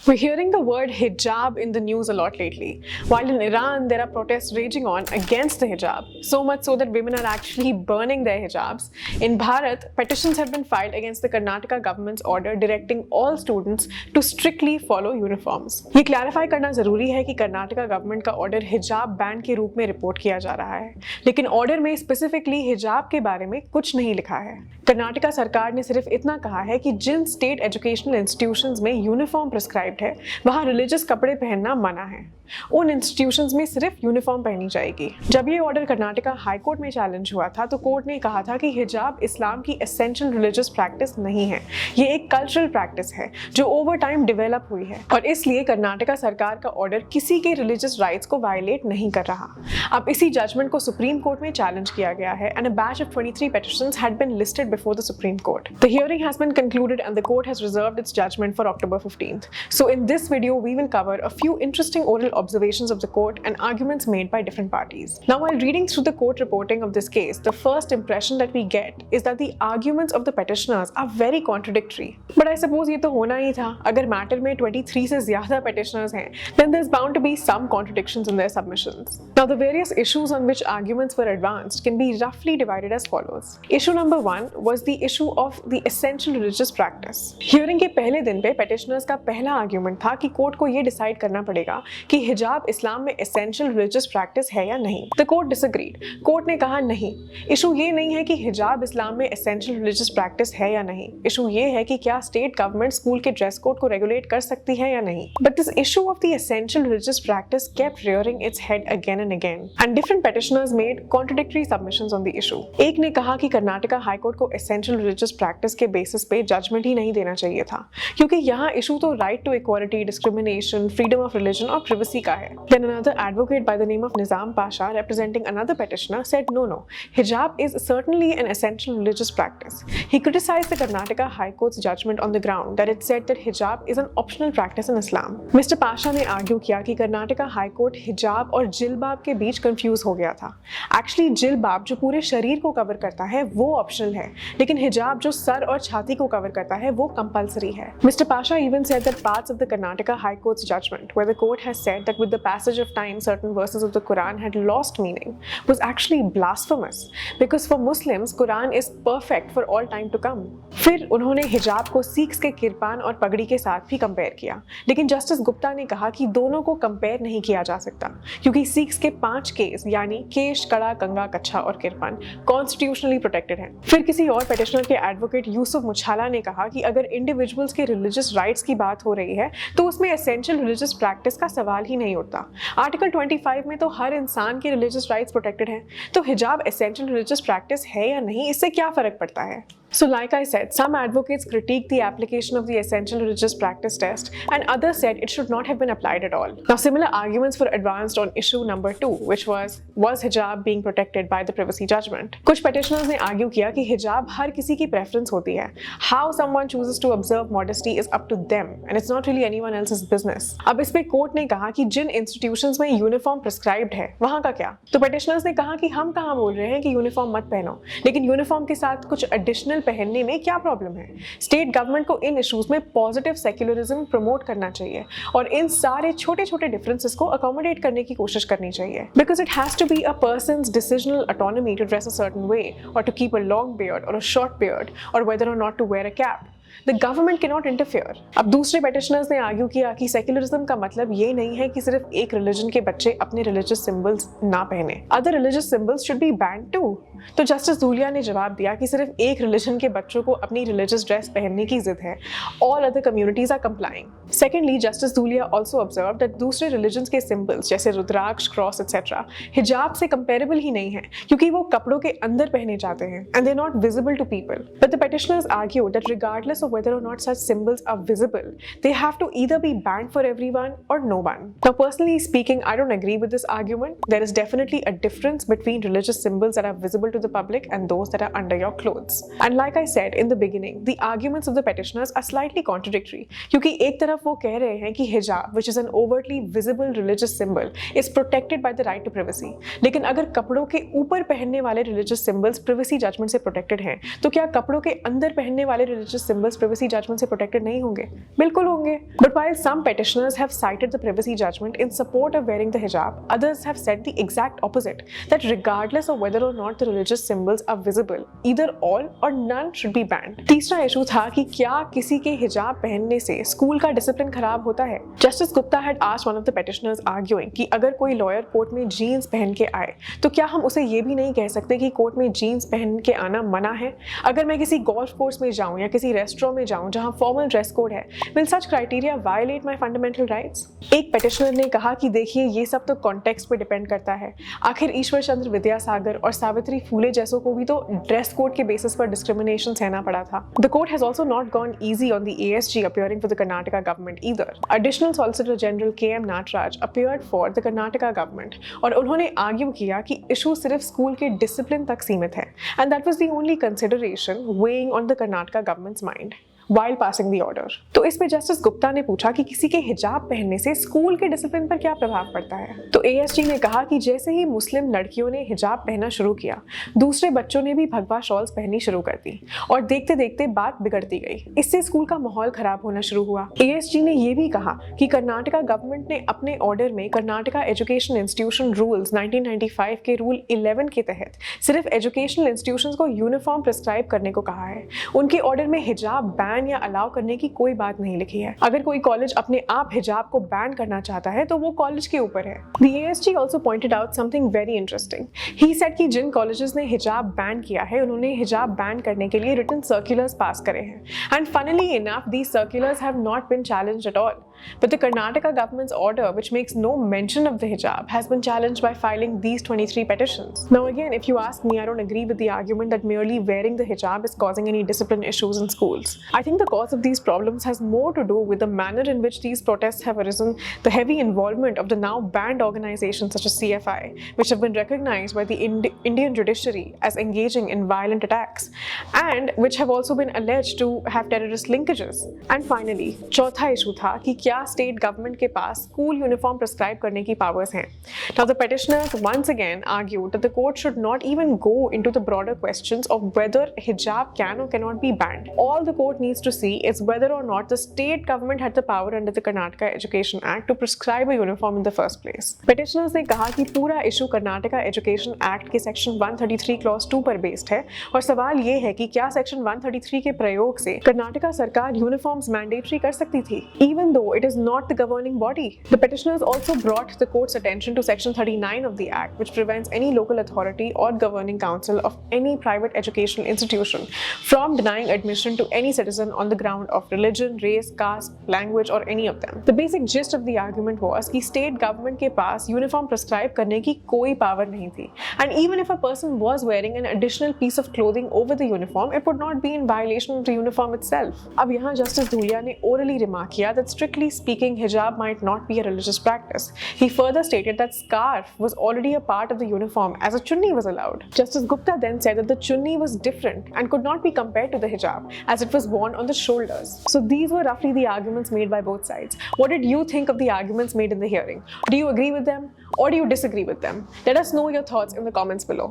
We're hearing the word hijab in the news a lot lately. While in Iran, there are protests raging on against the hijab, so much so that women are actually burning their hijabs. In Bharat, petitions have been filed against the Karnataka government's order directing all students to strictly follow uniforms. ये clarify करना जरूरी है कि Karnataka government का order हिजाब ban के रूप में रिपोर्ट किया जा रहा है, लेकिन ऑर्डर में स्पेसिफिकली हिजाब के बारे में कुछ नहीं लिखा है। कर्नाटका सरकार ने सिर्फ इतना कहा है कि जिन स्टेट एजुकेशनल इंस्टीट्यूशंस में यूनिफॉर्म प्रिस्क्राइब्ड है वहां रिलीजियस कपड़े पहनना मना है। उन इंस्टीट्यूशंस में सिर्फ यूनिफॉर्म पहनी जाएगी। जब ये ऑर्डर कर्नाटका हाई कोर्ट में चैलेंज हुआ था तो कोर्ट ने कहा था कि हिजाब इस्लाम की एसेंशियल रिलीजियस प्रैक्टिस नहीं है, ये एक कल्चरल प्रैक्टिस है जो ओवर टाइम डेवलप हुई है और इसलिए कर्नाटका सरकार का ऑर्डर किसी के रिलीजियस राइट्स को वायलेट नहीं कर रहा। अब इसी जजमेंट को सुप्रीम कोर्ट में चैलेंज किया गया है and a batch of 23 petitions had been listed before the Supreme Court. The hearing has been concluded and the court has reserved its judgment for October 15th. So in this video we will cover a few interesting oral observations of the court and arguments made by different parties. Now while reading through the court reporting of this case, the first impression that we get is that the arguments of the petitioners are very contradictory. But I suppose ये तो होना ही था। अगर matter में 23 से ज्यादा petitioners हैं, then there's bound to be some contradictions in their submissions. Now the various issues on which arguments were advanced can be roughly divided as follows. Issue number 1 was the issue of the essential religious practice. Hearing के पहले दिन पे petitioners का पहला argument था कि court को ये डिसाइड करना पड़ेगा कि हिजाब इस्लाम में एसेंशियल रिलीजियस प्रैक्टिस है या नहीं। The court disagreed. कोर्ट ने कहा नहीं, इशू ये नहीं है कि हिजाब इस्लाम में एसेंशियल रिलीजियस प्रैक्टिस है या नहीं, इशू ये है कि क्या स्टेट गवर्नमेंट स्कूल के ड्रेस कोड को रेगुलेट कर सकती है या नहीं। But this issue of the essential religious practice kept rearing its head again and again and different petitioners made contradictory submissions on the issue. एक ने कहा कि कर्नाटका हाई कोर्ट को एसेंशियल रिलीजियस प्रैक्टिस के बेसिस पे जजमेंट ही नहीं देना चाहिए था, क्योंकि यहाँ इशू तो right to equality, discrimination, freedom of religion और प्रिवेसी का है। Then another advocate by the name of Nizam Pasha, representing another petitioner, said no, hijab is certainly an essential religious practice. He criticized the Karnataka High Court's judgment on the ground that it said that hijab is an optional practice in Islam. Mr. Pasha ने argue किया कि Karnataka high court हिजाब और जिलबाब के बीच confuse हो गया था। Actually जिलबाब जो पूरे शरीर को कवर करता है वो ऑप्शनल है, लेकिन हिजाब जो सर और छाती को कवर करता है वो कंपल्सरी है। Mr. Pasha even said that parts of the Karnataka High Court's judgment where the court has said that with the passage of time certain verses of the Quran had lost meaning was actually blasphemous because for Muslims Quran is perfect for all time to come. फिर उन्होंने हिजाब को Sikhs के किरपान और पगड़ी के साथ भी कंपेयर किया, लेकिन जस्टिस गुप्ता ने कहा कि दोनों को कंपेयर नहीं किया जा सकता क्योंकि सिख्स के 5 केस यानी केश, कड़ा, कंगा, कच्छा और किरपान कॉन्स्टिट्यूशनली प्रोटेक्टेड हैं। फिर किसी और पेटिशनर के एडवोकेट यूसुफ मुछाला ने कहा कि अगर इंडिविजुअल्स के रिलीजियस राइट्स की बात हो रही है तो उसमें एसेंशियल रिलीजियस प्रैक्टिस का सवाल ही नहीं उठता। आर्टिकल 25 में तो हर इंसान के रिलीजियस राइट्स प्रोटेक्टेड हैं, तो हिजाब एसेंशियल रिलीजियस प्रैक्टिस है या नहीं, इससे क्या फर्क पड़ता है। So like I said, some advocates critiqued the application of the essential religious practice test and others said it should not have been applied at all. Now similar arguments were advanced on issue number 2, which was hijab being protected by the privacy judgment? कुछ petitioners ने argue किया कि हिजाब हर किसी की preference होती है। How someone chooses to observe modesty is up to them and it's not really anyone else's business. अब इस पे कोर्ट ने कहा कि जिन institutions में यूनिफॉर्म prescribed है वहाँ का क्या? तो petitioners ने कहा कि हम कहाँ बोल रहे हैं कि यूनिफॉर्म मत पहनो, लेकिन यूनिफॉर्म के साथ कुछ एडिशनल पहनने में क्या प्रॉब्लम है। स्टेट गवर्नमेंट को इन इश्यूज में पॉजिटिव सेक्युलरिज्म प्रमोट करना चाहिए और इन सारे छोटे छोटे डिफरेंसेस को अकोमोडेट करने की कोशिश करनी चाहिए, because it has to be a person's decisional autonomy to dress a certain way और to keep a long beard और अ शॉर्ट बियर्ड और वेदर और not to wear a cap. The government cannot interfere. अब दूसरे petitioners ने argue किया कि secularism का मतलब ये नहीं है कि सिर्फ एक रिलीजन के बच्चे अपने रिलीजियस सिंबल्स ना पहने, other religious symbols should be banned too. तो जस्टिस धूलिया ने जवाब दिया कि सिर्फ एक रिलीजन के बच्चों को अपनी रिलीजियस ड्रेस पहनने की जिद है, all other communities are complying. Secondly, justice Dhulia also observe that दूसरे रिलीजन के सिंबल्स जैसे रुद्राक्ष, क्रॉस एक्सेट्रा हिजाब से कंपेरेबल ही नहीं है क्योंकि वो कपड़ों के अंदर पहने जाते हैं and they are not visible to people. But the petitioners argue that regardless of whether or not such symbols are visible, they have to either be banned for everyone or no one. Now personally speaking, I don't agree with this argument. There is definitely a difference between religious symbols that are visible to the public and those that are under your clothes. And like I said in the beginning, the arguments of the petitioners are slightly contradictory क्योंकि एक तरफ वो कह रहे हैं कि हिजाब, which is an overtly visible religious symbol, is protected by the right to privacy. लेकिन अगर कपड़ों के ऊपर पहनने वाले religious symbols privacy judgment से protected हैं, तो क्या कपड़ों के अंदर पहनने वाले religious symbols girls privacy judgment से protected नहीं होंगे? बिल्कुल होंगे. But while some petitioners have cited the privacy judgment in support of wearing the hijab, others have said the exact opposite, that regardless of whether or not the religious symbols are visible, either all or none should be banned. तीसरा issue था कि क्या किसी के हिजाब पहनने से school का डिसिप्लिन खराब होता है? Justice Gupta had asked one of the petitioners arguing कि अगर कोई लॉयर कोर्ट में जीन्स पहन के आए तो क्या हम उसे ये भी नहीं कह सकते कि कोर्ट में जीन्स पहन के आना मना है? अगर मैं किसी गोल्फ कोर्स में जाऊं या किसी रेस्टोरेंट में जाऊं जहां फॉर्मल ड्रेस कोड है, will such criteria violate my fundamental rights? एक petitioner ने कहा कि देखिए ये सब तो कॉन्टेक्स्ट पे डिपेंड करता है. आखिर ईश्वर चंद्र विद्यासागर और सावित्री फूले जैसों को भी तो ड्रेस कोड के बेसिस पर डिस्क्रिमिनेशन सहना पड़ा था. The court has also not gone easy on the ASG appearing for the Karnataka government either. Additional Solicitor General KM Nataraj appeared for the Karnataka government और उन्होंने आर्ग्यू किया कि issue सिर्फ स्कूल के डिसिप्लिन तक सीमित है, and that was the only consideration weighing on the Karnataka government's mind while passing the order. तो इस पे जस्टिस गुप्ता ने पूछा कि किसी के हिजाब पहनने से स्कूल के डिसिप्लिन पर क्या प्रभाव पड़ता है. तो ASG ने कहा कि जैसे ही मुस्लिम लड़कियों ने हिजाब पहनना शुरू किया, दूसरे बच्चों ने भी भगवा शॉल्स पहननी शुरू कर दी और देखते देखते बात बिगड़ती गई. इससे स्कूल का माहौल खराब होना शुरू हुआ. ASG ने यह भी कहा कि कर्नाटका गवर्नमेंट ने अपने ऑर्डर में कर्नाटका एजुकेशन इंस्टीट्यूशन रूल्स 1995 के रूल 11 के तहत सिर्फ एजुकेशनल इंस्टीट्यूशंस को यूनिफॉर्म प्रिस्क्राइब करने को कहा है. उनके ऑर्डर में हिजाब बैन या अलाउ करने की कोई बात नहीं लिखी है. अगर कोई कॉलेज अपने आप हिजाब को बैन करना चाहता है तो वो कॉलेज के ऊपर है. The ASG also pointed out something very interesting. He said कि जिन कॉलेजेस ने हिजाब बैन किया है उन्होंने हिजाब बैन करने के लिए रिटन सर्कुलर्स पास करे हैं. And funnily enough, these circulars have not been challenged at all. But the Karnataka government's order, which makes no mention of the hijab, has been challenged by filing these 23 petitions. Now again, if you ask me, I don't agree with the argument that merely wearing the hijab is causing any discipline issues in schools. I think the cause of these problems has more to do with the manner in which these protests have arisen, the heavy involvement of the now banned organizations such as CFI, which have been recognized by the Indian judiciary as engaging in violent attacks, and which have also been alleged to have terrorist linkages. And finally, चौथा issue था कि क्या state government के पास school uniform prescribe करने की powers हैं. Now the petitioners once again argued that the court should not even go into the broader questions of whether hijab can or cannot be banned. All the court needs to see is whether or not the state government had the power under the Karnataka Education Act to prescribe a uniform in the first place. Petitioners ने कहा कि पूरा issue Karnataka education act के section 133 clause 2 पर based है और सवाल ये है कि क्या सेक्शन 133 के प्रयोग से कर्नाटका सरकार यूनिफॉर्म्स मैंडेटरी कर सकती थी, even though it is not the governing body. The petitioners also brought the court's attention to section 39 of the act, which prevents any local authority or governing council of any private educational institution from denying admission to any citizen on the ground of religion, race, caste, language or any of them. The basic gist of the argument was कि state government के पास uniform prescribe करने की कोई power नहीं थी, and even if a person was wearing an additional piece of clothing over the uniform, it would not be in violation of the uniform itself. अब यहाँ Justice Dhulia ने orally remark किया that strictly speaking, hijab might not be a religious practice. He further stated that scarf was already a part of the uniform as a chunni was allowed. Justice Gupta then said that the chunni was different and could not be compared to the hijab as it was worn on the shoulders. So these were roughly the arguments made by both sides. What did you think of the arguments made in the hearing? Do you agree with them or do you disagree with them? Let us know your thoughts in the comments below.